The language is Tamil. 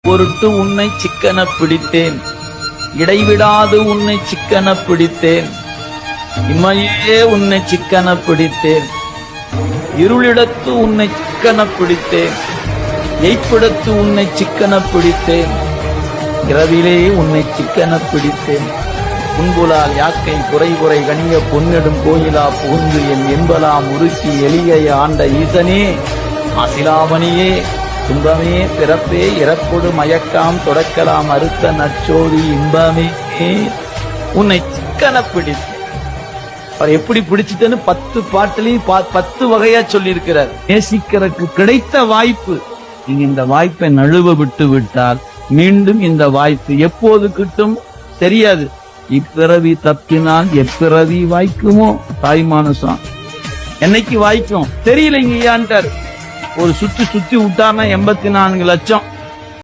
பொருட்டு உன்னை சிக்கன பிடித்தேன், இடைவிடாது உன்னை சிக்கன பிடித்தேன், இமையே உன்னை சிக்கன பிடித்தேன், இருளிடத்து உன்னை சிக்கன பிடித்தேன், எய்ப்பிடத்து உன்னை சிக்கன பிடித்தேன், இரவிலே உன்னை சிக்கன பிடித்தேன். புன்புலால் யாக்கை குறை குறை கணிய பொன்னெடும் கோயிலா புகுந்து என் என்பலாம் உருக்கி எளிய ஆண்ட ஈசனே, ஆசிலாமணியே, துன்பமே பிறப்பே இறப்பொடு மயக்காம் தொடக்கலாம் அறுத்த நச்சோதி இன்பமே உன்னை சிக்கன பிடித்து. அவர் எப்படி பிடிச்சிட்டேன்னு 10 பாட்டிலையும் 10 வகையா சொல்லி இருக்கிறார். நேசிக்கிறதுக்கு கிடைத்த வாய்ப்பு, நீங்க இந்த வாய்ப்பை நழுவ விட்டு விட்டால் மீண்டும் இந்த வாய்ப்பு எப்போது கிட்டும் தெரியாது. இப்பிறவி தப்பினால் எப்பிறவி வாய்க்குமோ தாய்மானசம். என்னைக்கு வாய்க்கும் தெரியலைங்கய்யான்ட்டார். ஒரு சுத்தி விட்டார்னா 84 லட்சம்.